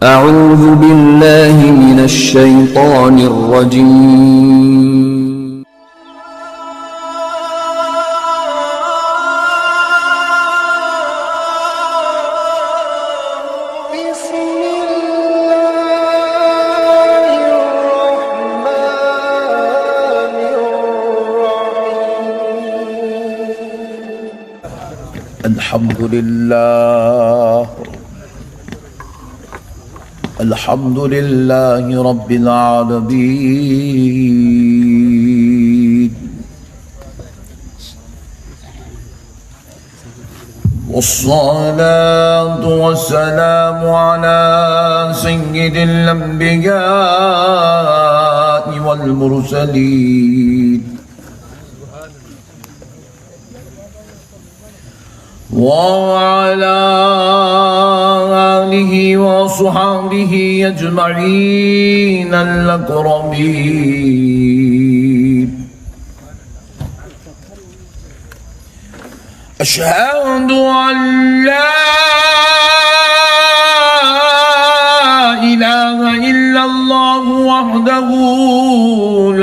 أعوذ بالله من الشيطان الرجيم. بسم الله الرحمن الرحيم. الحمد لله رب العالمين، والصلاة والسلام على سيد الأنبياء والمرسلين وعلى آله وصحبه أجمعين الأكرمين. أشهد أن لا إله إلا الله وحده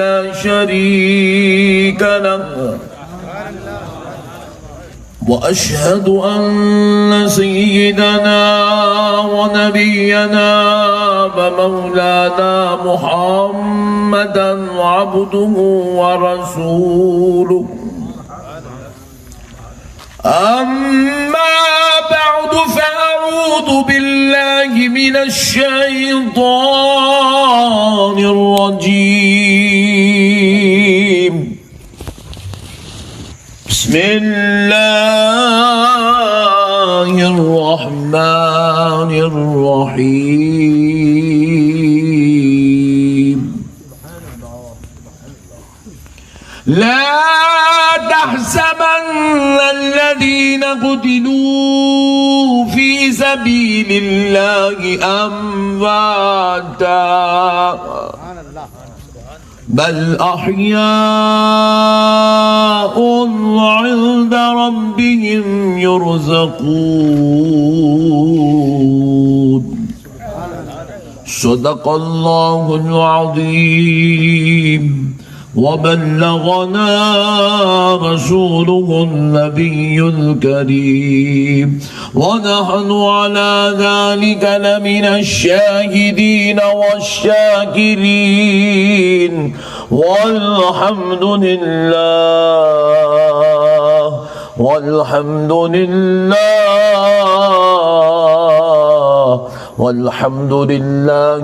لا شريك له، وأشهد أن سيدنا ونبينا ومولانا محمدا عبده ورسوله. أما بعد، فأعوذ بالله من الشيطان الرجيم. بسم الله الرحمن الرحيم. لا تحسبن الذين قتلوا في سبيل الله أمواتا، بل أحياء عند ربهم يرزقون. صدق الله العظيم، وبلغنا رسوله النبي الكريم، ونحن على ذلك لمن الشاهدين والشاكرين، والحمد لله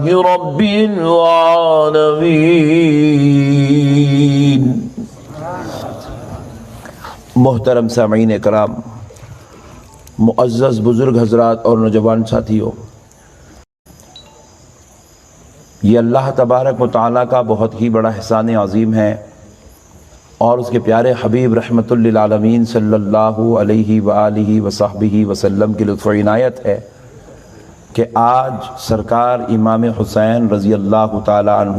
رب العالمین۔ محترم سامعین اکرام، معزز بزرگ حضرات اور نوجوان ساتھیوں، یہ اللہ تبارک و تعالیٰ کا بہت ہی بڑا احسان عظیم ہے، اور اس کے پیارے حبیب رحمت للعالمین صلی اللہ علیہ وآلہ وصحبہ وسلم کی لطف و عنایت ہے کہ آج سرکار امام حسین رضی اللہ تعالی عنہ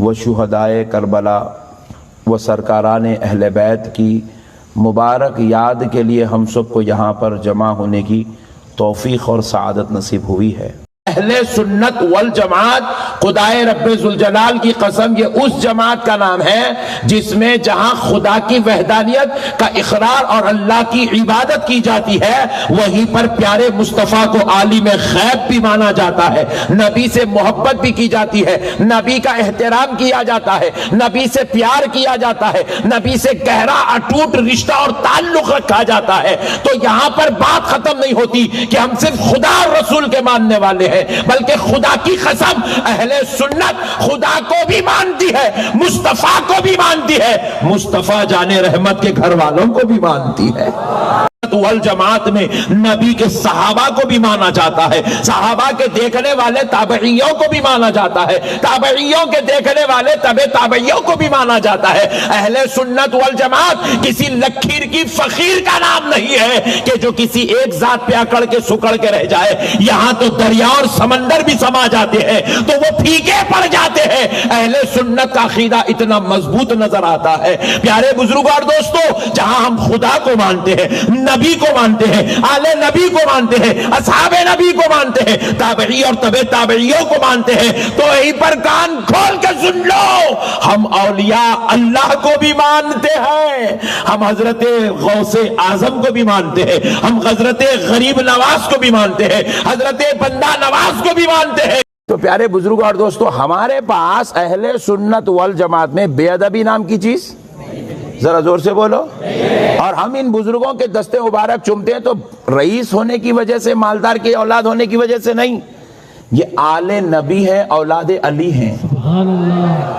و شہدائے کربلا و سرکاران اہل بیت کی مبارک یاد کے لیے ہم سب کو یہاں پر جمع ہونے کی توفیق اور سعادت نصیب ہوئی ہے۔ اہل سنت والجماعت، خدائے رب ذوالجلال کی قسم، یہ اس جماعت کا نام ہے جس میں جہاں خدا کی وحدانیت کا اقرار اور اللہ کی عبادت کی جاتی ہے، وہیں پر پیارے مصطفیٰ کو عالم غیب بھی مانا جاتا ہے، نبی سے محبت بھی کی جاتی ہے، نبی کا احترام کیا جاتا ہے، نبی سے پیار کیا جاتا ہے، نبی سے گہرا اٹوٹ رشتہ اور تعلق رکھا جاتا ہے۔ تو یہاں پر بات ختم نہیں ہوتی کہ ہم صرف خدا اور رسول کے ماننے والے ہیں، بلکہ خدا کی قسم اہل سنت خدا کو بھی مانتی ہے، مصطفیٰ کو بھی مانتی ہے، مصطفیٰ جان رحمت کے گھر والوں کو بھی مانتی ہے۔ سنت والجماعت میں نبی کے صحابہ کو بھی مانا جاتا ہے، صحابہ کے دیکھنے والے تابعیوں کو بھی مانا جاتا ہے، تابعیوں کے دیکھنے والے تابعیوں کو بھی مانا جاتا ہے۔ اہل سنت والجماعت کسی لکیر کی فقیر کا نام نہیں ہے کہ جو کسی ایک ذات پہ اکڑ کے سکڑ کے رہ جائے۔ یہاں تو دریا اور سمندر بھی سما جاتے ہیں تو وہ پھیکے پڑ جاتے ہیں۔ اہل سنت کا عقیدہ اتنا مضبوط نظر آتا ہے۔ پیارے بزرگوں اور دوستو، جہاں ہم خدا کو مانتے ہیں، نبی کو مانتے ہیں، آل نبی کو مانتے ہیں، اصحاب نبی کو مانتے ہیں، تابعی اور تبع تابعیوں کو مانتے ہیں، تو یہیں پر کان کھول کے سن لو، ہم اولیاء اللہ کو بھی مانتے ہیں، ہم حضرت غوث اعظم کو بھی مانتے ہیں، ہم حضرت غریب نواز کو بھی مانتے ہیں، حضرت بندہ نواز کو بھی مانتے ہیں۔ تو پیارے بزرگوں اور دوستو، ہمارے پاس اہل سنت والجماعت میں بے ادبی نام کی چیز، ذرا زور سے بولو، اور ہم ان بزرگوں کے دستے مبارک چومتے ہیں تو رئیس ہونے کی وجہ سے، مالدار کی اولاد ہونے کی وجہ سے نہیں، یہ آل نبی ہے، اولاد علی ہیں۔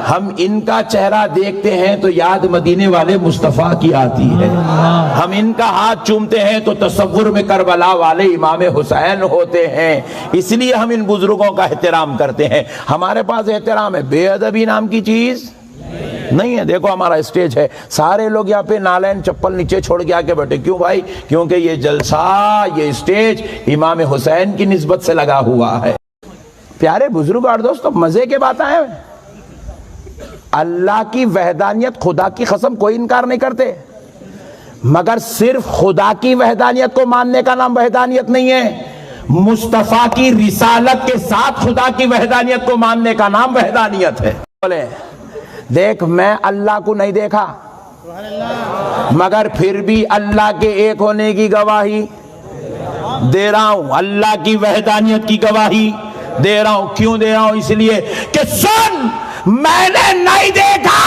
ہم ان کا چہرہ دیکھتے ہیں تو یاد مدینے والے مصطفیٰ کی آتی ہے، ہم ان کا ہاتھ چومتے ہیں تو تصور میں کربلا والے امام حسین ہوتے ہیں، اس لیے ہم ان بزرگوں کا احترام کرتے ہیں۔ ہمارے پاس احترام ہے، بے ادبی نام کی چیز نہیں ہے۔ دیکھو ہمارا اسٹیج ہے، سارے لوگ یہاں پہ نالین چپل نیچے چھوڑ کے آکے بیٹھے، کیوں بھائی؟ کیونکہ یہ جلسہ، یہ اسٹیج امام حسین کی نسبت سے لگا ہوا ہے۔ پیارے بزرگ اور دوستو، مزے کے بات ہیں، اللہ کی وحدانیت، خدا کی قسم کوئی انکار نہیں کرتے، مگر صرف خدا کی وحدانیت کو ماننے کا نام وحدانیت نہیں ہے، مصطفیٰ کی رسالت کے ساتھ خدا کی وحدانیت کو ماننے کا نام وحدانیت ہے۔ بولے دیکھ، میں اللہ کو نہیں دیکھا مگر پھر بھی اللہ کے ایک ہونے کی گواہی دے رہا ہوں، اللہ کی وحدانیت کی گواہی دے رہا ہوں۔ کیوں دے رہا ہوں؟ اس لیے کہ سن، میں نے نہیں دیکھا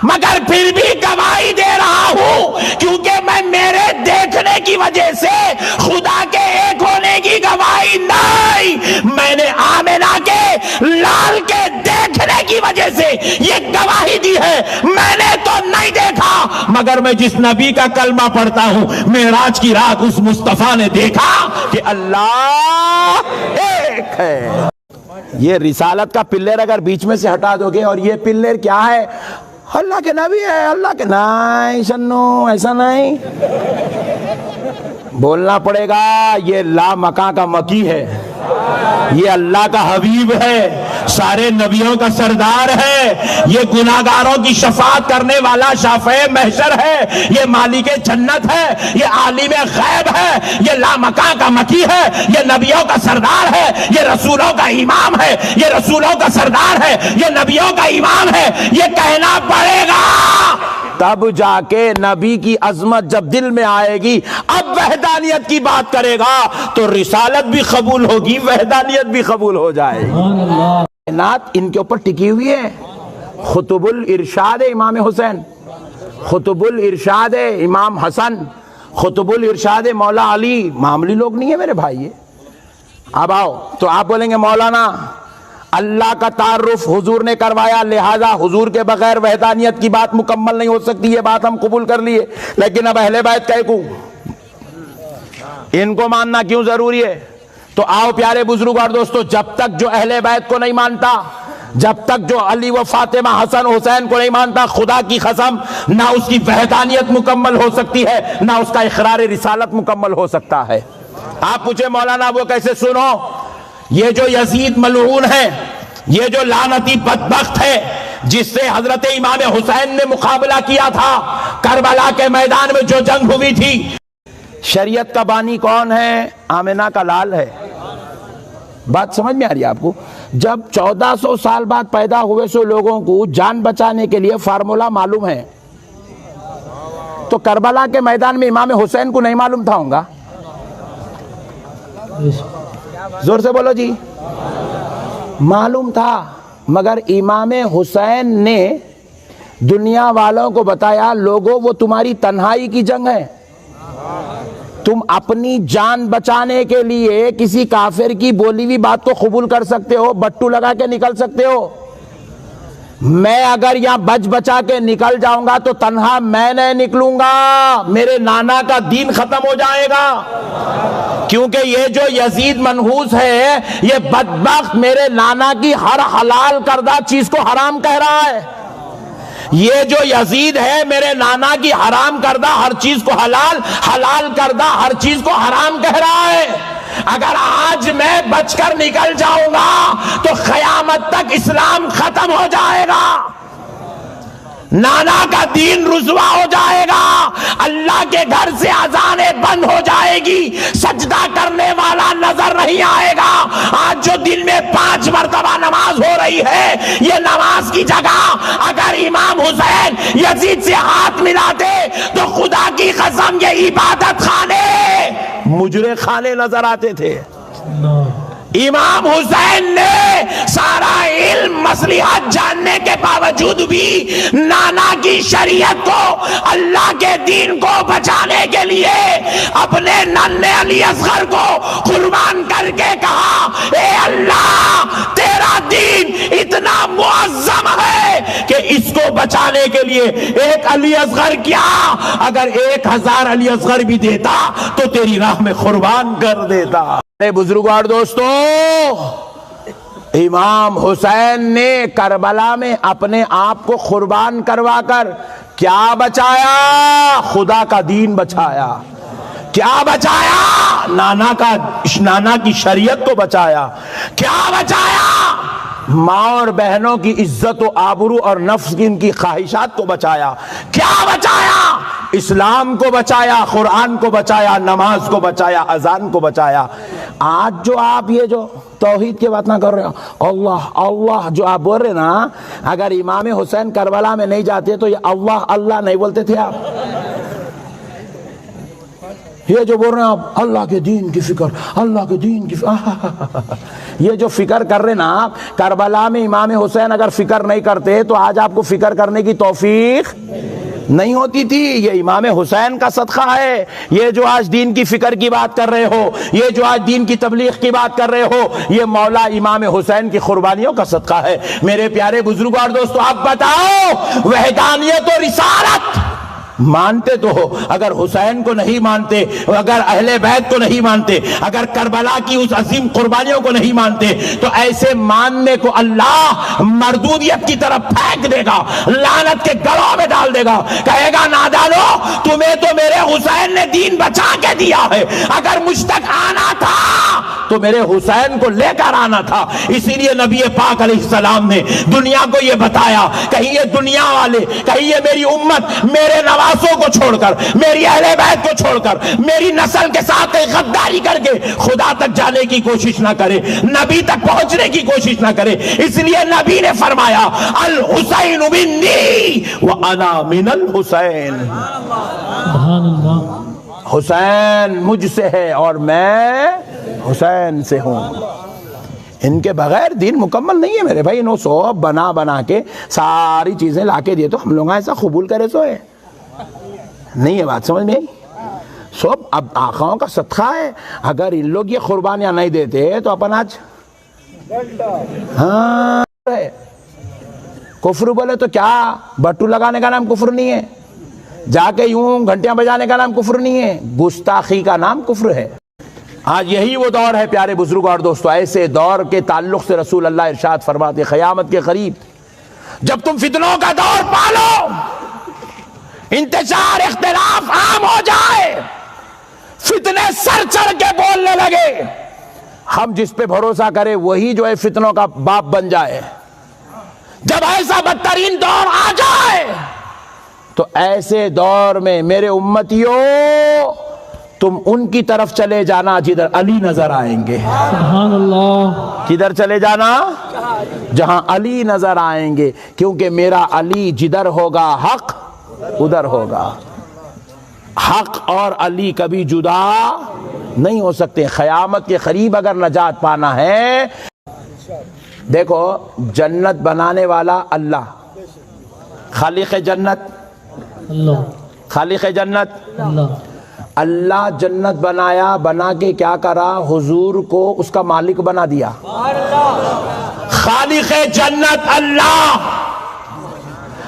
مگر پھر بھی گواہی دے رہا ہوں، کیونکہ میں میرے دیکھنے کی وجہ سے خدا کے ایک ہونے کی گواہی نہیں، میں نے آمنہ کے لال کے دیکھنے کی وجہ سے یہ گواہی دی ہے۔ میں نے تو نہیں دیکھا مگر میں جس نبی کا کلمہ پڑھتا ہوں، معراج کی رات اس مصطفیٰ نے دیکھا کہ اللہ ایک ہے۔ یہ رسالت کا پلر اگر بیچ میں سے ہٹا دو گے، اور یہ پلر کیا ہے؟ اللہ کے نبی ہے، اللہ کے، نہیں سنو، ایسا نہیں بولنا پڑے گا۔ یہ لا مکان کا مکی ہے، یہ اللہ کا حبیب ہے، سارے نبیوں کا سردار ہے، یہ گناہگاروں کی شفاعت کرنے والا شافع محشر ہے، یہ مالک جنت ہے، یہ عالم غیب ہے، یہ لامکان کا مکی ہے، یہ نبیوں کا سردار ہے، یہ رسولوں کا امام ہے، یہ رسولوں کا سردار ہے، یہ نبیوں کا امام ہے، یہ کہنا پڑے گا۔ تب جا کے نبی کی عظمت جب دل میں آئے گی، اب وحدانیت کی بات کرے گا تو رسالت بھی قبول ہوگی، وحدانیت بھی قبول ہو جائے گی۔ نعت ان کے اوپر ٹکی ہوئی ہے، خطب الارشاد امام حسین، خطب الارشاد امام حسن، خطب الارشاد مولا علی، معمولی لوگ نہیں ہے میرے بھائی۔ اب آؤ تو آپ بولیں گے مولانا اللہ کا تعارف حضور نے کروایا، لہذا حضور کے بغیر وحدانیت کی بات مکمل نہیں ہو سکتی، یہ بات ہم قبول کر لیے، لیکن اب اہل بیت کہے کو ان کو ماننا کیوں ضروری ہے؟ تو آؤ پیارے بزرگ اور دوستو، جب تک جو اہل بیت کو نہیں مانتا، جب تک جو علی و فاطمہ حسن حسین کو نہیں مانتا، خدا کی قسم نہ اس کی وحدانیت مکمل ہو سکتی ہے، نہ اس کا اقرار رسالت مکمل ہو سکتا ہے۔ آپ پوچھیں مولانا وہ کیسے؟ سنو، یہ جو یزید ملعون ہے، یہ جو لعنتی بدبخت ہے، جس سے حضرت امام حسین نے مقابلہ کیا تھا کربلا کے میدان میں جو جنگ ہوئی تھی، شریعت کا بانی کون ہے؟ آمنہ کا لال ہے۔ بات سمجھ میں آ رہی ہے آپ کو؟ جب 1400 سال بعد پیدا ہوئے سو لوگوں کو جان بچانے کے لیے فارمولا معلوم ہے، تو کربلا کے میدان میں امام حسین کو نہیں معلوم تھا ہوگا؟ زور سے بولو جی۔ معلوم تھا، مگر امام حسین نے دنیا والوں کو بتایا، لوگوں وہ تمہاری تنہائی کی جنگ ہے، تم اپنی جان بچانے کے لیے کسی کافر کی بولی ہوئی بات کو قبول کر سکتے ہو، بٹو لگا کے نکل سکتے ہو، میں اگر یہاں بچ بچا کے نکل جاؤں گا تو تنہا میں نہیں نکلوں گا، میرے نانا کا دین ختم ہو جائے گا، کیونکہ یہ جو یزید منحوس ہے یہ بدبخت میرے نانا کی ہر حلال کردہ چیز کو حرام کہہ رہا ہے۔ یہ جو یزید ہے میرے نانا کی حرام کردہ ہر چیز کو حلال، حلال کردہ ہر چیز کو حرام کہہ رہا ہے۔ اگر آج میں بچ کر نکل جاؤں گا تو قیامت تک اسلام ختم ہو جائے گا، نانا کا دین رسوا ہو جائے گا، اللہ کے گھر سے اذانیں بند ہو جائے گی، سجدہ کرنے والا نظر نہیں آئے گا۔ آج جو دن میں 5 مرتبہ نماز ہو رہی ہے، یہ نماز کی جگہ اگر امام حسین یزید سے ہاتھ ملاتے تو خدا کی قسم یہ عبادت خانے مجرے خانے نظر آتے تھے۔ امام حسین نے سارا علم مصلحت جاننے کے باوجود بھی نانا کی شریعت کو، اللہ کے دین کو بچانے کے لیے اپنے ننھے علی اصغر کو قربان کر کے کہا، اے اللہ تیرا دین اتنا معظم ہے کہ اس کو بچانے کے لیے ایک علی اصغر کیا، اگر 1000 علی اصغر بھی دیتا تو تیری راہ میں قربان کر دیتا۔ بزرگوں اور دوستوں، امام حسین نے کربلا میں اپنے آپ کو قربان کروا کر کیا بچایا؟ خدا کا دین بچایا۔ کیا بچایا؟ نانا کی شریعت کو بچایا۔ کیا بچایا؟ ماں اور بہنوں کی عزت و آبرو اور نفس کی ان کی خواہشات کو بچایا۔ کیا بچایا؟ اسلام کو بچایا، قرآن کو بچایا، نماز کو بچایا، اذان کو بچایا۔ آج جو آپ یہ جو توحید کی بات نہ کر رہے ہو، اللہ اللہ جو آپ بول رہے نا، اگر امام حسین کربلا میں نہیں جاتے تو یہ اللہ اللہ نہیں بولتے تھے آپ؟ یہ جو بول رہے ہیں آپ اللہ کے دین کی فکر، اللہ کے دین کی فکر، یہ جو فکر کر رہے نا آپ، کربلا میں امام حسین اگر فکر نہیں کرتے تو آج آپ کو فکر کرنے کی توفیق نہیں ہوتی تھی۔ یہ امام حسین کا صدقہ ہے۔ یہ جو آج دین کی فکر کی بات کر رہے ہو، یہ جو آج دین کی تبلیغ کی بات کر رہے ہو، یہ مولا امام حسین کی قربانیوں کا صدقہ ہے۔ میرے پیارے بزرگوں اور دوستو، آپ بتاؤ وحدانیت و رسالت مانتے تو ہو، اگر حسین کو نہیں مانتے، اگر اہل بیت کو نہیں مانتے، اگر کربلا کی اس عظیم قربانیوں کو نہیں مانتے، تو ایسے ماننے کو اللہ مردودیت کی طرف پھینک دے گا، لعنت کے گڑھوں میں ڈال دے گا، کہے گا نادانو تمہیں تو میرے حسین نے دین بچا کے دیا ہے، اگر مجھ تک آنا تھا تو میرے حسین کو لے کر آنا تھا۔ اسی لیے نبی پاک علیہ السلام نے دنیا کو یہ بتایا، کہیں یہ دنیا والے، کہیں یہ میری امت میرے نواسوں کو چھوڑ کر، میری اہل بیت کو چھوڑ کر، میری نسل کے ساتھ غداری کر کے خدا تک جانے کی کوشش نہ کرے، نبی تک پہنچنے کی کوشش نہ کرے۔ اس لیے نبی نے فرمایا الحسین منی وانا من الحسین، حسین مجھ سے ہے اور میں حسین سے ہوں۔ ان کے بغیر دین مکمل نہیں ہے میرے بھائی۔ انہوں سو بنا بنا کے ساری چیزیں لا کے دیے تو ہم لوگ ایسا قبول کرے سو ہے نہیں، ہے بات سمجھ میں آئی؟ سب اب آقاؤں کا صدقہ ہے، اگر ان لوگ یہ قربانیاں نہیں دیتے تو اپن آج ہاں کفر بولے تو کیا؟ بٹو لگانے کا نام کفر نہیں ہے، جا کے یوں گھنٹیاں بجانے کا نام کفر نہیں ہے، گستاخی کا نام کفر ہے۔ آج یہی وہ دور ہے پیارے بزرگ اور دوستو، ایسے دور کے تعلق سے رسول اللہ ارشاد فرماتے قیامت کے قریب جب تم فتنوں کا دور پالو، انتشار اختلاف عام ہو جائے، فتنے سر چڑھ کے بولنے لگے، ہم جس پہ بھروسہ کرے وہی جو ہے فتنوں کا باپ بن جائے، جب ایسا بدترین دور آ جائے تو ایسے دور میں میرے امتیوں تم ان کی طرف چلے جانا جدھر علی نظر آئیں گے۔ سبحان اللہ۔ کدھر چلے جانا؟ جہاں علی نظر آئیں گے، کیونکہ میرا علی جدھر ہوگا حق ادھر ہوگا۔ حق اور علی کبھی جدا نہیں ہو سکتے۔ قیامت کے قریب اگر نجات پانا ہے، دیکھو جنت بنانے والا اللہ، خالق جنت اللہ، خالق جنت اللہ۔ اللہ جنت بنایا، بنا کے کیا کرا؟ حضور کو اس کا مالک بنا دیا۔ خالق جنت اللہ،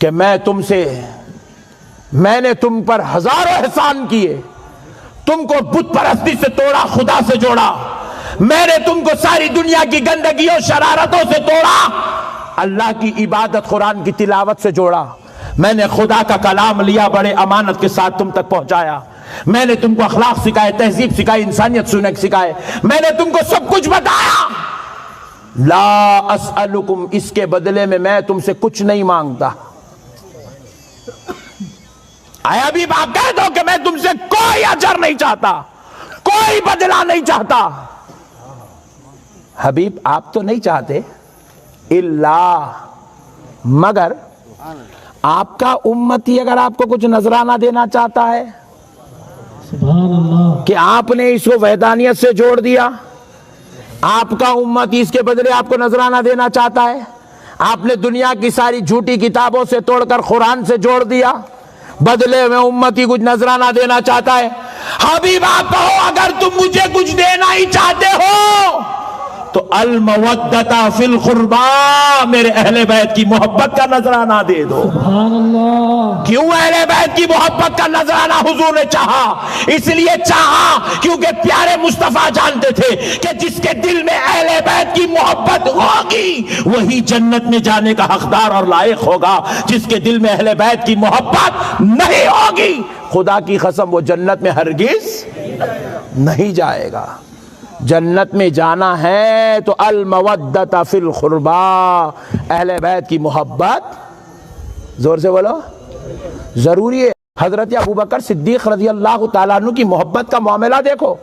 کہ میں نے تم پر ہزاروں احسان کیے، تم کو بت پرستی سے توڑا، خدا سے جوڑا، میں نے تم کو ساری دنیا کی گندگیوں شرارتوں سے توڑا، اللہ کی عبادت قرآن کی تلاوت سے جوڑا، میں نے خدا کا کلام لیا، بڑے امانت کے ساتھ تم تک پہنچایا، میں نے تم کو اخلاق سکھائے، تہذیب سکھائی، انسانیت سکھائے، میں نے تم کو سب کچھ بتایا، لا اسألکم، اس کے بدلے میں تم سے کچھ نہیں مانگتا۔ آیا ابھی آپ کہہ دو کہ میں تم سے کوئی اجر نہیں چاہتا، کوئی بدلہ نہیں چاہتا۔ حبیب آپ تو نہیں چاہتے، اللہ مگر آپ کا امتی اگر آپ کو کچھ نذرانہ دینا چاہتا ہے سبحان اللہ، کہ آپ نے اس کو وحدانیت سے جوڑ دیا، آپ کا امتی اس کے بدلے آپ کو نذرانہ دینا چاہتا ہے، آپ نے دنیا کی ساری جھوٹی کتابوں سے توڑ کر قرآن سے جوڑ دیا، بدلے میں امتی کچھ نذرانہ دینا چاہتا ہے، حبیب آپ کہو اگر تم مجھے کچھ دینا ہی چاہتے ہو تو المودۃ فی القربا، میرے اہل بیت کی محبت کا نذرانہ دے دو۔ سبحان اللہ، کیوں اہل بیت کی محبت کا نذرانہ حضور نے چاہا؟ اس لیے چاہا کیونکہ پیارے مصطفیٰ جانتے تھے کہ جس کے دل میں اہل بیت کی محبت ہوگی وہی جنت میں جانے کا حقدار اور لائق ہوگا، جس کے دل میں اہل بیت کی محبت نہیں ہوگی خدا کی قسم وہ جنت میں ہرگز نہیں جائے گا۔ جنت میں جانا ہے تو المودۃ فی القربا، اہل بیت کی محبت زور سے بولو ضروری ہے۔ حضرت ابوبکر صدیق رضی اللہ تعالیٰ عنہ کی محبت کا معاملہ دیکھو،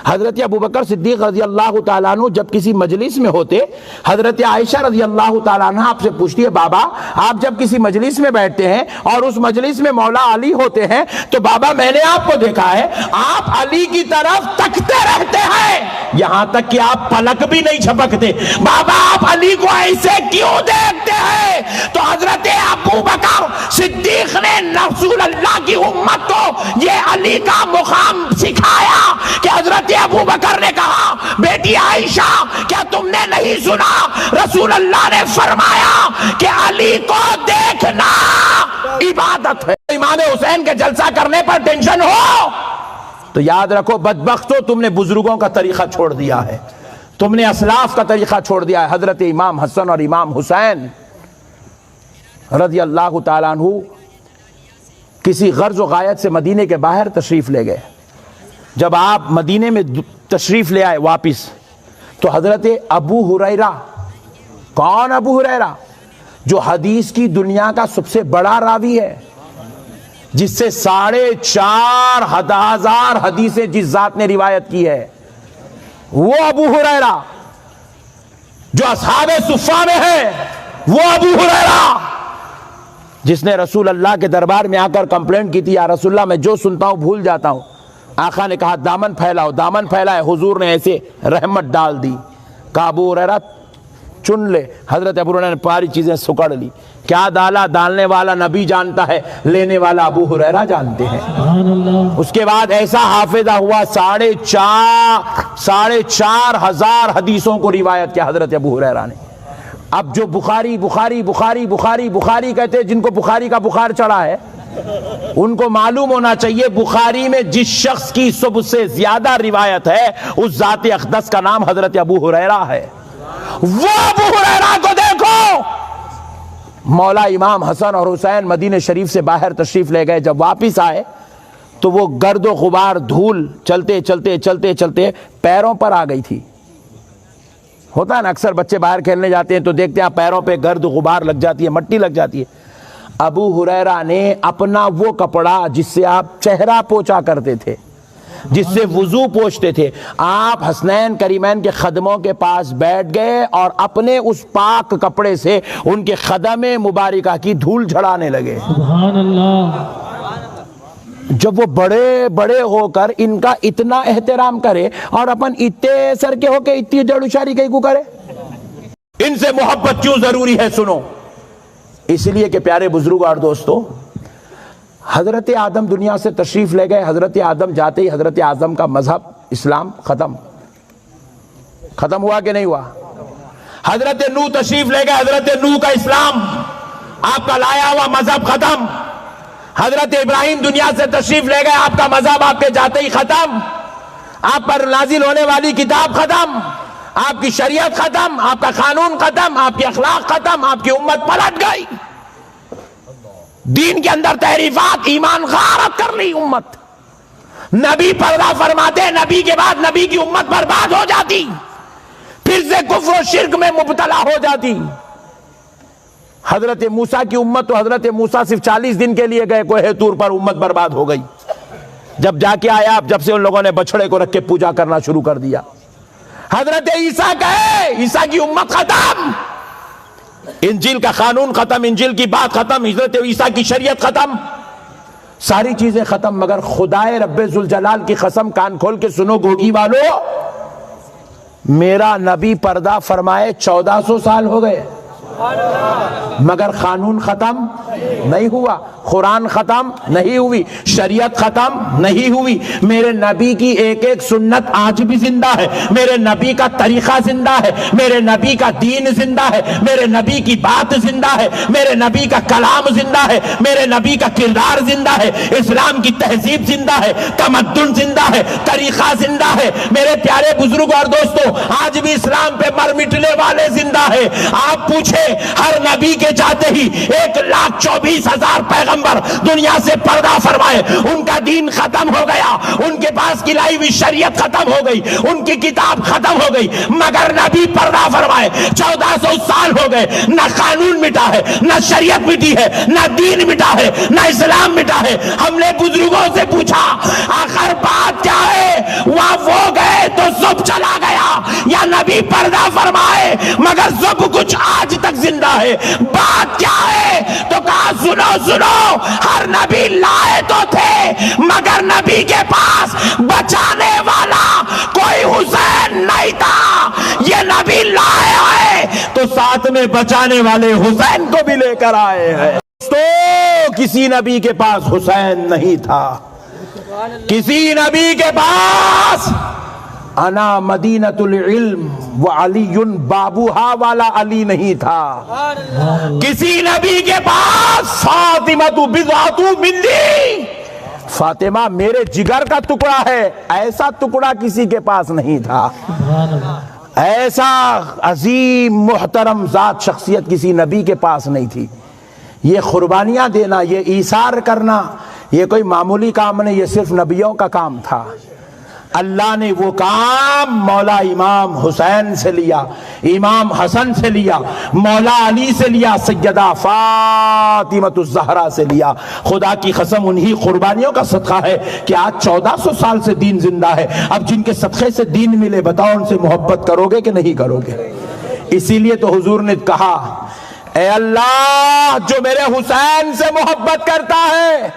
حضرت ابوبکر صدیق رضی اللہ تعالیٰ عنہ جب کسی مجلس میں ہوتے، حضرت عائشہ رضی اللہ تعالیٰ عنہ آپ سے پوچھتی ہے بابا آپ جب کسی مجلس میں بیٹھتے ہیں اور اس مجلس میں مولا علی ہوتے ہیں تو بابا میں نے آپ کو دیکھا ہے آپ علی کی طرف تکتے رہتے ہیں، یہاں تک کہ آپ پلک بھی نہیں جھپکتے، بابا آپ علی کو ایسے کیوں دیکھتے ہیں؟ تو حضرت ابوبکر صدیق نے رسول اللہ کی امت کو یہ علی کا مقام سکھایا کہ حضرت ابوبکر نے کہا بیٹی عائشہ کیا تم نے نہیں سنا رسول اللہ نے فرمایا کہ علی کو دیکھنا عبادت ہے۔ امام حسین کے جلسہ کرنے پر ٹینشن ہو تو یاد رکھو بدبختو تم نے بزرگوں کا طریقہ چھوڑ دیا ہے، تم نے اسلاف کا طریقہ چھوڑ دیا ہے۔ حضرت امام حسن اور امام حسین رضی اللہ تعالیٰ عنہ کسی غرض و غایت سے مدینے کے باہر تشریف لے گئے، جب آپ مدینے میں تشریف لے آئے واپس تو حضرت ابو ہریرہ، کون ابو ہریرہ؟ جو حدیث کی دنیا کا سب سے بڑا راوی ہے، جس سے 4,500 حدیثیں جس ذات نے روایت کی ہے، وہ ابو ہریرہ جو اصحاب صفہ میں ہے، وہ ابو ہریرہ جس نے رسول اللہ کے دربار میں آ کر کمپلینٹ کی تھی یا رسول اللہ میں جو سنتا ہوں بھول جاتا ہوں، آقا نے کہا دامن پھیلاؤ، دامن پھیلائے، حضور نے ایسے رحمت ڈال دی، کہا ابو ہریرہ چن لے، حضرت ابو ہریرہ نے پاری چیزیں سکڑ لی، کیا ڈالا؟ ڈالنے والا نبی جانتا ہے، لینے والا ابو ہریرہ جانتے ہیں۔ سبحان اللہ، اس کے بعد ایسا حافظہ ہوا 4,500 حدیثوں کو روایت کیا حضرت ابو ہریرہ نے۔ اب جو بخاری بخاری بخاری بخاری بخاری کہتے ہیں، جن کو بخاری کا بخار چڑھا ہے ان کو معلوم ہونا چاہیے بخاری میں جس شخص کی سب سے زیادہ روایت ہے اس ذات اقدس کا نام حضرت ابو ہریرہ ہے۔ وہ ابو ہریرہ کو دیکھو، مولا امام حسن اور حسین مدینہ شریف سے باہر تشریف لے گئے، جب واپس آئے تو وہ گرد و غبار دھول چلتے چلتے چلتے چلتے پیروں پر آ گئی تھی۔ ہوتا ہے نا اکثر بچے باہر کھیلنے جاتے ہیں تو دیکھتے ہیں پیروں پہ گرد غبار لگ جاتی ہے، مٹی لگ جاتی ہے۔ ابو ہریرہ نے اپنا وہ کپڑا جس سے آپ چہرہ پوچھا کرتے تھے، جس سے وضو پوچھتے تھے، آپ حسنین کریمین کے خدموں کے پاس بیٹھ گئے اور اپنے اس پاک کپڑے سے ان کے خدم مبارکہ کی دھول جھڑانے لگے۔ سبحان اللہ، جب وہ بڑے بڑے ہو کر ان کا اتنا احترام کرے اور اپن اتنے سر کے ہو کے اتنی جڑ اشاری کہیں کو کرے، ان سے محبت کیوں ضروری ہے؟ سنو، اس لیے کہ پیارے بزرگ اور دوستو، حضرت آدم دنیا سے تشریف لے گئے، حضرت آدم جاتے ہی حضرت آدم کا مذہب اسلام ختم ہوا کہ نہیں ہوا؟ حضرت نوح تشریف لے گئے، حضرت نوح کا اسلام آپ کا لایا ہوا مذہب ختم. حضرت ابراہیم دنیا سے تشریف لے گئے, آپ کا مذہب آپ کے جاتے ہی ختم. آپ پر نازل ہونے والی کتاب ختم, آپ کی شریعت ختم, آپ کا قانون ختم, آپ کی اخلاق ختم, آپ کی امت پلٹ گئی. دین کے اندر تحریفات, ایمان غارت کر لی امت. نبی پردہ فرماتے, نبی کے بعد نبی کی امت برباد ہو جاتی, پھر سے کفر و شرک میں مبتلا ہو جاتی. حضرت موسیٰ کی امت تو حضرت موسیٰ صرف 40 دن کے لیے گئے کوہ طور پر, امت برباد ہو گئی. جب جا کے آیا, جب سے ان لوگوں نے بچڑے کو رکھ کے پوجا کرنا شروع کر دیا. حضرت عیسیٰ کہے, عیسیٰ کی امت ختم, انجیل کا قانون ختم, انجیل کی بات ختم, حضرت عیسیٰ کی شریعت ختم, ساری چیزیں ختم. مگر خدائے رب ذوالجلال کی قسم, کان کھول کے سنو گوگی والو, میرا نبی پردہ فرمائے 1400 سال ہو گئے, مگر قانون ختم نہیں ہوا, قرآن ختم نہیں ہوئی, شریعت ختم نہیں ہوئی. میرے نبی کی ایک ایک سنت آج بھی زندہ ہے, میرے نبی کا طریقہ زندہ ہے, میرے نبی کا دین زندہ ہے, میرے نبی کی بات زندہ ہے, میرے نبی کا کلام زندہ ہے, میرے نبی کا کردار زندہ ہے, اسلام کی تہذیب زندہ ہے, تمدن زندہ ہے, طریقہ زندہ ہے. میرے پیارے بزرگ اور دوستو, آج بھی اسلام پہ مر مٹنے والے زندہ ہے. آپ پوچھیں, ہر نبی کے جاتے ہی 1,24,000 پیغمبر دنیا سے پردہ فرمائے, ان کا دین ختم ہو گیا, ان کے پاس کی لائی ہوئی شریعت ختم ہو گئی, ان کی کتاب ختم ہو گئی, مگر نبی پردہ فرمائے 1400 سال ہو گئے. نہ قانون مٹا ہے, نہ شریعت مٹی ہے, نہ دین مٹا ہے, نہ اسلام مٹا ہے. ہم نے بزرگوں سے پوچھا, آخر بات کیا ہے؟ وہاں وہ گئے تو سب چلا گیا, یا نبی پردہ فرمائے مگر سب کچھ آج تک زندہ ہے؟ بات کیا ہے؟ تو کہا سنو سنو, ہر نبی لائے تو تھے, مگر نبی کے پاس بچانے والا کوئی حسین نہیں تھا. یہ نبی لائے آئے تو ساتھ میں بچانے والے حسین کو بھی لے کر آئے ہیں. تو کسی نبی کے پاس حسین نہیں تھا, کسی نبی کے پاس انا مدینۃ العلم وعلی بابوہا والا علی نہیں تھا. کسی نبی کے پاس فاطمہ بضعۃ منی, فاطمہ میرے جگر کا ٹکڑا ہے, ایسا ٹکڑا کسی کے پاس نہیں تھا. ایسا عظیم محترم ذات شخصیت کسی نبی کے پاس نہیں تھی. یہ قربانیاں دینا, یہ ایثار کرنا, یہ کوئی معمولی کام نہیں, یہ صرف نبیوں کا کام تھا. اللہ نے وہ کام مولا امام حسین سے لیا, امام حسن سے لیا, مولا علی سے لیا, سیدہ فاطمہ الزہرا سے لیا. خدا کی قسم انہی قربانیوں کا صدقہ ہے کہ آج 1400 سال سے دین زندہ ہے. اب جن کے صدقے سے دین ملے, بتاؤ ان سے محبت کرو گے کہ نہیں کرو گے؟ اسی لیے تو حضور نے کہا, اے اللہ جو میرے حسین سے محبت کرتا ہے,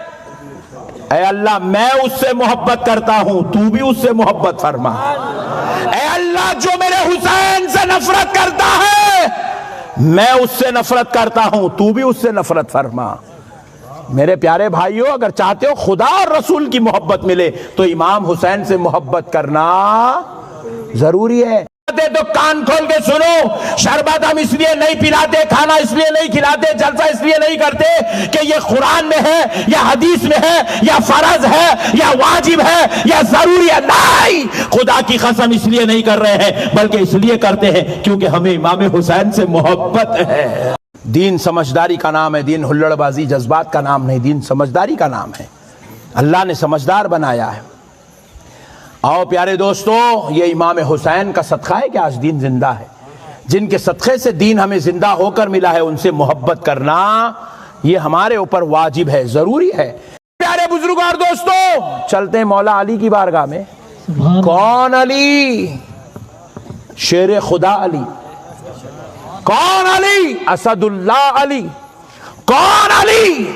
اے اللہ میں اس سے محبت کرتا ہوں, تو بھی اس سے محبت فرما. اے اللہ جو میرے حسین سے نفرت کرتا ہے, میں اس سے نفرت کرتا ہوں, تو بھی اس سے نفرت فرما. میرے پیارے بھائیوں, اگر چاہتے ہو خدا اور رسول کی محبت ملے تو امام حسین سے محبت کرنا ضروری ہے. تو کان کھول کے سنو, شربت ہم اس لیے نہیں پلاتے, کھانا اس لیے نہیں کھلاتے, جلسہ اس لیے نہیں کرتے کہ یہ قرآن میں ہے یا حدیث میں ہے یا فرض ہے یا واجب ہے یا ضروری ہے. نہیں, خدا کی قسم اس لیے نہیں کر رہے ہیں, بلکہ اس لیے کرتے ہیں کیونکہ ہمیں امام حسین سے محبت ہے. دین سمجھداری کا نام ہے, دین ہلڑ بازی جذبات کا نام نہیں, دین سمجھداری کا نام ہے. اللہ نے سمجھدار بنایا ہے. آؤ پیارے دوستو, یہ امام حسین کا صدقہ ہے کہ آج دین زندہ ہے. جن کے صدقے سے دین ہمیں زندہ ہو کر ملا ہے, ان سے محبت کرنا یہ ہمارے اوپر واجب ہے, ضروری ہے. پیارے بزرگ اور دوستو, چلتے ہیں مولا علی کی بارگاہ میں. کون علی؟ شیر خدا علی. کون علی؟ اسد اللہ علی. کون علی؟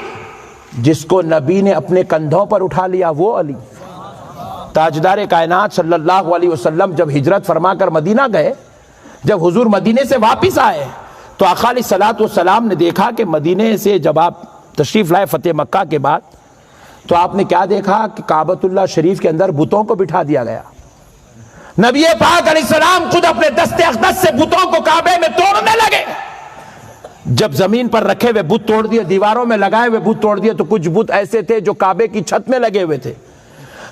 جس کو نبی نے اپنے کندھوں پر اٹھا لیا وہ علی. تاجدار کائنات صلی اللہ علیہ وسلم جب ہجرت فرما کر مدینہ گئے, جب حضور مدینے سے واپس آئے تو آقا علیہ الصلوۃ والسلام نے دیکھا کہ مدینے سے جب آپ تشریف لائے فتح مکہ کے بعد, تو آپ نے کیا دیکھا کہ کعبۃ اللہ شریف کے اندر بتوں کو بٹھا دیا گیا. نبی پاک علیہ السلام خود اپنے دست اقدس سے بتوں کو کعبے میں توڑنے لگے. جب زمین پر رکھے ہوئے بت توڑ دیے، دیواروں میں لگائے ہوئے بت توڑ دیے، تو کچھ بت ایسے تھے جو کعبے کی چھت میں لگے ہوئے تھے۔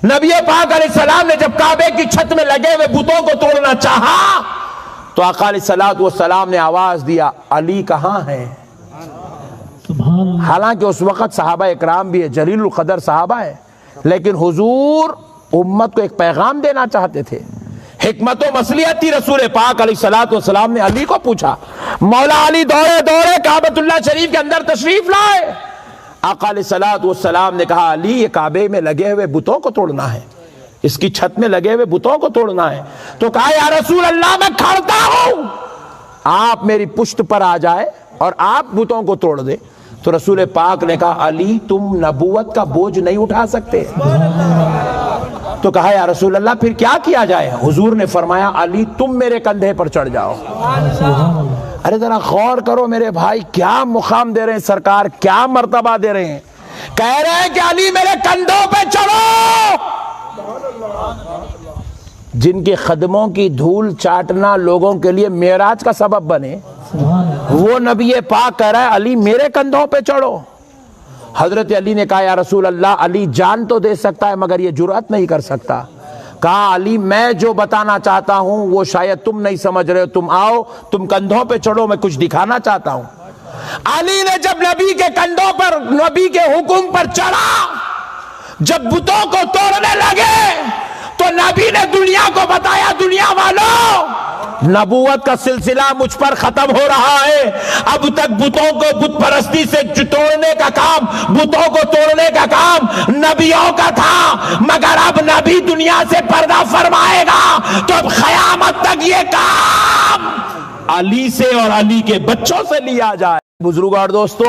نبی پاک علیہ السلام نے جب کعبے کی چھت میں لگے ہوئے بتوں کو توڑنا چاہا تو آقا علیہ السلام نے آواز دیا، علی کہاں ہے؟ سبحان اللہ۔ حالانکہ اس وقت صحابہ اکرام بھی ہے، جلیل القدر صحابہ ہے، لیکن حضور امت کو ایک پیغام دینا چاہتے تھے۔ حکمت و مصلحت تھی، رسول پاک علیہ السلام نے علی کو پوچھا، مولا علی دوڑے دوڑے کعبۃ اللہ شریف کے اندر تشریف لائے۔ آقا علیہ السلام نے کہا، علی یہ کعبے میں لگے ہوئے بتوں کو توڑنا ہے، اس کی چھت میں لگے ہوئے بتوں کو توڑنا ہے۔ تو کہا، یا رسول اللہ میں کھڑتا ہوں، آپ میری پشت پر آ جائے اور آپ بتوں کو توڑ دے۔ تو رسول پاک نے کہا، علی تم نبوت کا بوجھ نہیں اٹھا سکتے۔ تو کہا، یا رسول اللہ پھر کیا کیا جائے؟ حضور نے فرمایا، علی تم میرے کندھے پر چڑھ جاؤ۔ ارے ذرا غور کرو میرے بھائی، کیا مقام دے رہے ہیں سرکار، کیا مرتبہ دے رہے ہیں۔ کہہ رہے ہیں کہ علی میرے کندھوں پہ چڑھو۔ جن کے قدموں کی دھول چاٹنا لوگوں کے لیے معراج کا سبب بنے، وہ نبی پاک کہہ رہا ہے علی میرے کندھوں پہ چڑھو۔ حضرت علی نے کہا، یا رسول اللہ علی جان تو دے سکتا ہے مگر یہ جرأت نہیں کر سکتا۔ کہا، علی میں جو بتانا چاہتا ہوں وہ شاید تم نہیں سمجھ رہے ہو، تم آؤ، تم کندھوں پہ چڑھو، میں کچھ دکھانا چاہتا ہوں۔ علی نے جب نبی کے کندھوں پر، نبی کے حکم پر چڑھا، جب بتوں کو توڑنے لگے تو نبی نے دنیا کو بتایا، دنیا والوں نبوت کا سلسلہ مجھ پر ختم ہو رہا ہے۔ اب تک بتوں کو بت پرستی سے توڑنے کا کام، بتوں کو توڑنے کا کام نبیوں کا تھا، مگر اب نبی دنیا سے پردہ فرمائے گا تو اب قیامت تک یہ کام علی سے اور علی کے بچوں سے لیا جائے۔ بزرگوں اور دوستو،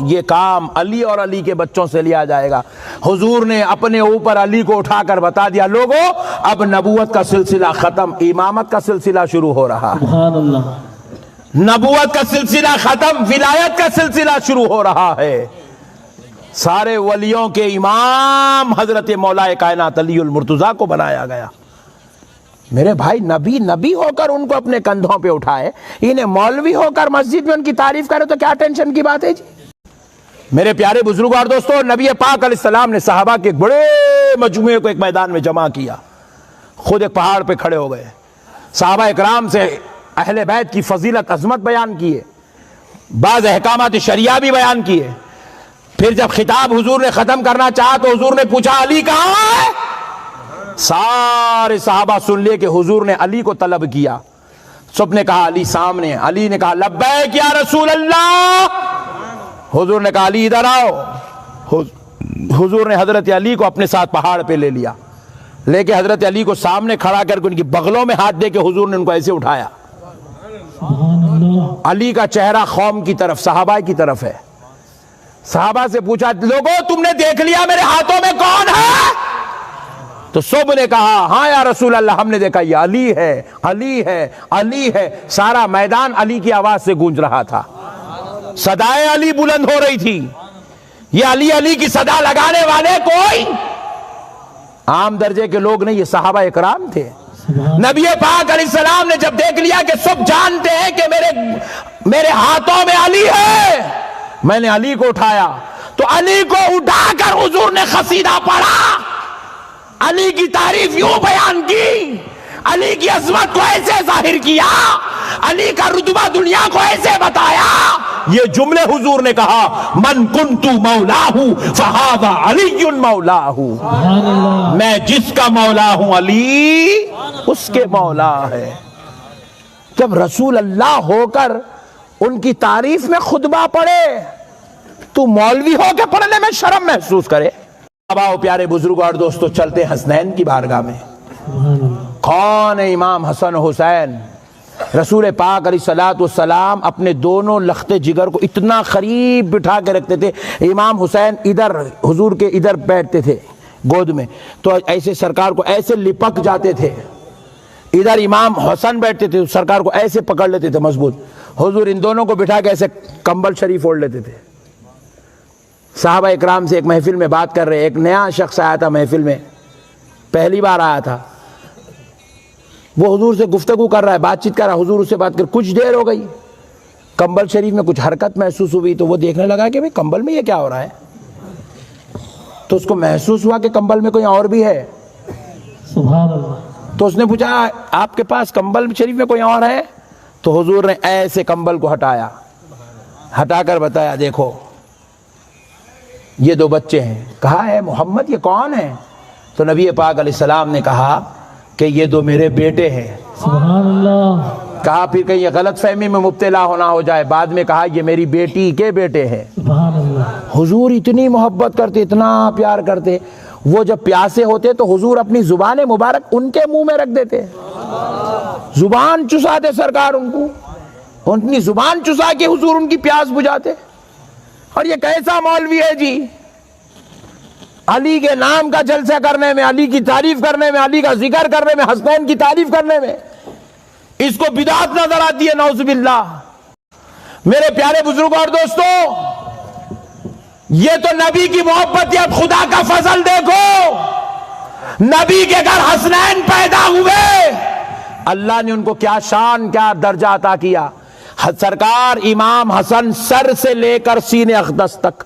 یہ کام علی اور علی کے بچوں سے لیا جائے گا۔ حضور نے اپنے اوپر علی کو اٹھا کر بتا دیا، لوگوں اب نبوت کا سلسلہ ختم، امامت کا سلسلہ شروع ہو رہا۔ سبحان اللہ۔ نبوت کا سلسلہ ختم، ولایت کا سلسلہ شروع ہو رہا ہے۔ سارے ولیوں کے امام حضرت مولا کائنات علی المرتضیٰ کو بنایا گیا۔ میرے بھائی، نبی ہو کر ان کو اپنے کندھوں پہ اٹھائے، انہیں مولوی ہو کر مسجد میں ان کی تعریف کرے تو کیا ٹینشن کی بات ہے جی؟ میرے پیارے بزرگوں اور دوستو، نبی پاک علیہ السلام نے صحابہ کے ایک بڑے مجموعے کو ایک میدان میں جمع کیا، خود ایک پہاڑ پہ کھڑے ہو گئے، صحابہ اکرام سے اہل بیت کی فضیلت عظمت بیان کیے، بعض احکامات شریعہ بھی بیان کیے۔ پھر جب خطاب حضور نے ختم کرنا چاہا تو حضور نے پوچھا، علی کہاں ہے؟ سارے صحابہ سن لیے کہ حضور نے علی کو طلب کیا۔ سب نے کہا علی سامنے۔ علی نے کہا، لبیک یا رسول اللہ۔ حضور نے کہا، علی ادھر آؤ۔ حضور نے حضرت علی کو اپنے ساتھ پہاڑ پہ لے لیا، لے کے حضرت علی کو سامنے کھڑا کر کے ان کی بغلوں میں ہاتھ دے کے حضور نے ان کو ایسے اٹھایا۔ سبحان اللہ۔ علی کا چہرہ قوم کی طرف، صحابہ کی طرف ہے۔ صحابہ سے پوچھا، لوگوں تم نے دیکھ لیا میرے ہاتھوں میں کون ہے؟ تو سب نے کہا، ہاں یا رسول اللہ ہم نے دیکھا، یہ علی ہے، علی ہے، علی ہے۔ سارا میدان علی کی آواز سے گونج رہا تھا، صدائے علی بلند ہو رہی تھی۔ یہ علی علی کی صدا لگانے والے کوئی عام درجے کے لوگ نہیں، یہ صحابہ اکرام تھے۔ نبی پاک علیہ السلام نے جب دیکھ لیا کہ سب جانتے ہیں کہ میرے ہاتھوں میں علی ہے، میں نے علی کو اٹھایا، تو علی کو اٹھا کر حضور نے قصیدہ پڑھا، علی کی تعریف یوں بیان کی، علی کی عظمت کو ایسے ظاہر کیا، علی کا رتبہ دنیا کو ایسے بتایا۔ یہ جملے حضور نے کہا، من کنت مولاہ فہذا علی مولاہ، میں جس کا مولا ہوں علی اس کے مولا ہے۔ جب رسول اللہ ہو کر ان کی تعریف میں خطبہ پڑھے تو مولوی ہو کے پڑھنے میں شرم محسوس کرے۔ اباؤ پیارے بزرگوں اور دوستو، چلتے حسنین کی بارگاہ میں۔ کون ہے امام حسن و حسین؟ رسول پاک علیہ السلام اپنے دونوں لخت جگر کو اتنا قریب بٹھا کے رکھتے تھے۔ امام حسین ادھر حضور کے ادھر بیٹھتے تھے گود میں، تو ایسے سرکار کو ایسے لپک جاتے تھے۔ ادھر امام حسن بیٹھتے تھے، سرکار کو ایسے پکڑ لیتے تھے مضبوط۔ حضور ان دونوں کو بٹھا کے ایسے کمبل شریف اوڑھ لیتے تھے۔ صحابہ اکرام سے ایک محفل میں بات کر رہے، ایک نیا شخص آیا تھا محفل میں، پہلی بار آیا تھا۔ وہ حضور سے گفتگو کر رہا ہے، بات چیت کر رہا ہے، حضور اس سے بات کر، کچھ دیر ہو گئی، کمبل شریف میں کچھ حرکت محسوس ہوئی تو وہ دیکھنے لگا کہ بھئی کمبل میں یہ کیا ہو رہا ہے، تو اس کو محسوس ہوا کہ کمبل میں کوئی اور بھی ہے، سبحان اللہ، تو اس نے پوچھا آپ کے پاس کمبل شریف میں کوئی اور ہے؟ تو حضور نے ایسے کمبل کو ہٹایا، ہٹا کر بتایا دیکھو یہ 2 بچے ہیں۔ کہا ہے محمد یہ کون ہے؟ تو نبی پاک علیہ السلام نے کہا کہ یہ 2 میرے بیٹے ہیں۔ سبحان اللہ، کہا پھر کہیں یہ غلط فہمی میں مبتلا ہونا ہو جائے، بعد میں کہا یہ میری بیٹی کے بیٹے ہیں۔ سبحان اللہ، حضور اتنی محبت کرتے، اتنا پیار کرتے، وہ جب پیاسے ہوتے تو حضور اپنی زبان مبارک ان کے منہ میں رکھ دیتے، زبان چساتے سرکار ان کو، اپنی زبان چسا کے حضور ان کی پیاس بجھاتے۔ اور یہ کیسا مولوی ہے جی، علی کے نام کا جلسہ کرنے میں، علی کی تعریف کرنے میں، علی کا ذکر کرنے میں، حسنین کی تعریف کرنے میں اس کو بدعت نظر آتی ہے، نعوذ باللہ۔ میرے پیارے بزرگوں اور دوستوں، یہ تو نبی کی محبت ہے، اب خدا کا فضل دیکھو، نبی کے گھر حسنین پیدا ہوئے، اللہ نے ان کو کیا شان، کیا درجہ عطا کیا۔ سرکار امام حسن سر سے لے کر سینے اقدس تک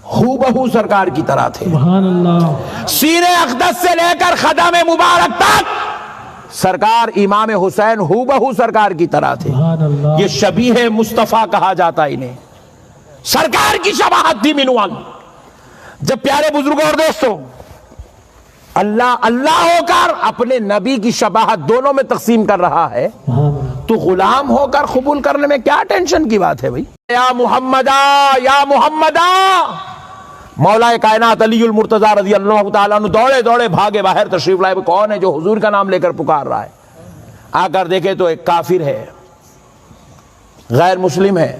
ہو بہو سرکار کی طرح تھے، سبحان اللہ، سینے اقدس سے لے کر خدم مبارک تک سرکار امام حسین ہو بہو سرکار کی طرح تھے۔ سبحان اللہ، یہ شبیہ مصطفیٰ کہا جاتا انہیں، سرکار کی شباہت تھی منوال۔ جب پیارے بزرگوں اور دوستوں اللہ اللہ ہو کر اپنے نبی کی شباہت دونوں میں تقسیم کر رہا ہے، سبحان اللہ، تو غلام ہو کر قبول کرنے میں کیا ٹینشن کی بات ہے بھائی؟ یا محمدہ یا محمدہ، مولا کائنات علی المرتضیٰ رضی اللہ تعالیٰ عنہ دوڑے دوڑے بھاگے باہر تشریف لائے، کون ہے جو حضور کا نام لے کر پکار رہا ہے؟ آ کر دیکھے تو ایک کافر ہے، غیر مسلم ہے۔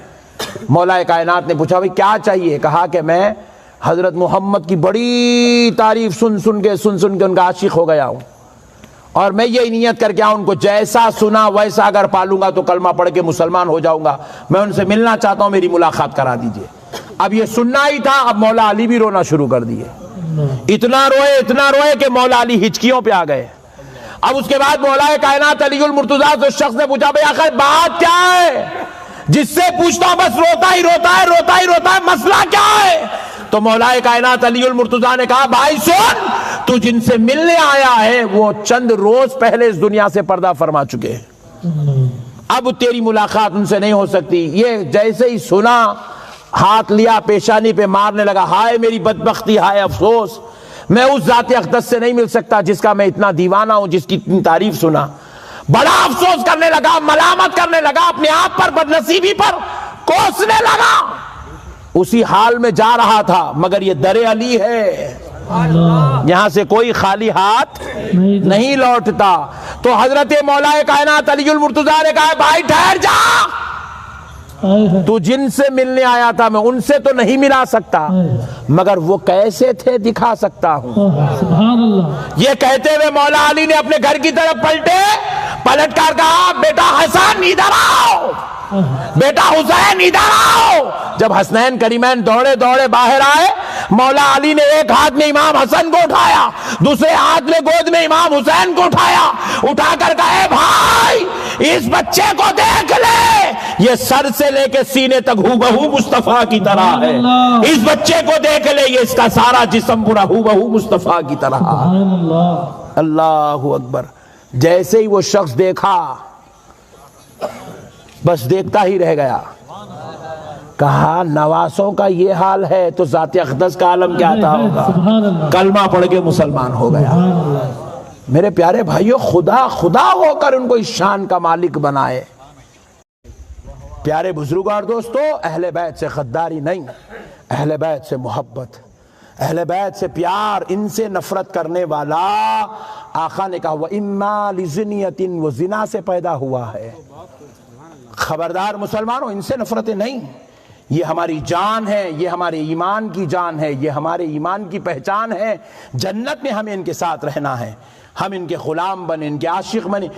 مولا کائنات نے پوچھا بھائی کیا چاہیے؟ کہا کہ میں حضرت محمد کی بڑی تعریف سن سن کے ان کا عاشق ہو گیا ہوں، اور میں یہ نیت کر کے آؤں ان کو جیسا سنا ویسا اگر پالوں گا تو کلمہ پڑھ کے مسلمان ہو جاؤں گا، میں ان سے ملنا چاہتا ہوں، میری ملاقات کرا دیجئے۔ اب یہ سننا ہی تھا، اب مولا علی بھی رونا شروع کر دیے، اتنا روئے کہ مولا علی ہچکیوں پہ آ گئے۔ اب اس کے بعد مولا کائنات علی المرتضیٰ سے اس شخص نے پوچھا بھئی آخر بات کیا ہے؟ جس سے پوچھتا ہوں بس روتا ہی روتا ہے، مسئلہ کیا ہے؟ تو مولا کائنات علی المرتضیٰ نے کہا بھائی سن، تو جن سے ملنے آیا ہے وہ چند روز پہلے اس دنیا سے پردہ فرما چکے ہیں، اب تیری ملاقات ان سے نہیں ہو سکتی۔ یہ جیسے ہی سنا ہاتھ لیا پیشانی پہ مارنے لگا، ہائے میری بدبختی، ہائے افسوس، میں اس ذات اقدس سے نہیں مل سکتا جس کا میں اتنا دیوانہ ہوں، جس کی اتنی تعریف سنا۔ بڑا افسوس کرنے لگا، ملامت کرنے لگا اپنے آپ پر، بدنصیبی پر کوسنے لگا۔ اسی حال میں جا رہا تھا، مگر یہ در علی ہے، یہاں سے کوئی خالی ہاتھ نہیں لوٹتا۔ تو حضرت مولا کائنات علی المرتضیٰ نے کہا بھائی ٹھہر جا، تو جن سے ملنے آیا تھا میں ان سے تو نہیں ملا سکتا، مگر وہ کیسے تھے دکھا سکتا ہوں۔ سبحان اللہ، یہ کہتے ہوئے مولا علی نے اپنے گھر کی طرف پلٹ کر کہا بیٹا حسن ادھر آؤ، بیٹا حسین ادھر آؤ۔ جب حسنین کریمین دوڑے دوڑے باہر آئے، مولا علی نے ایک ہاتھ میں امام حسن کو اٹھایا، دوسرے ہاتھ میں گود میں امام حسین کو اٹھا کر کہے بھائی اس بچے کو دیکھ لے، یہ سر سے لے کے سینے تک ہو بہو مصطفیٰ کی طرح ہے، اس بچے کو دیکھ لے، یہ اس کا سارا جسم پورا ہو بہو مصطفیٰ کی طرح۔ سبحان اللہ، اللہ اکبر۔ جیسے ہی وہ شخص دیکھا بس دیکھتا ہی رہ گیا، کہا نواسوں کا یہ حال ہے تو ذات اقدس کا عالم کیا عطا ہوگا؟ سبحان اللہ، کلمہ پڑھ کے مسلمان ہو گیا۔ سبحان اللہ، میرے پیارے بھائیوں، خدا ہو کر ان کو اس شان کا مالک بنائے۔ پیارے بزرگوں اور دوستو، اہل بیت سے غداری نہیں، اہل بیت سے محبت، اہل بیت سے پیار، ان سے نفرت کرنے والا آقا نے کہا وَإِمَّا لِزِنِيَةٍ، وہ زنا سے پیدا ہوا ہے۔ خبردار مسلمانوں، ان سے نفرتیں نہیں، یہ ہماری جان ہے، یہ ہمارے ایمان کی جان ہے، یہ ہمارے ایمان کی پہچان ہے۔ جنت میں ہمیں ان کے ساتھ رہنا ہے، ہم ان کے غلام بنے، ان کے عاشق بنے۔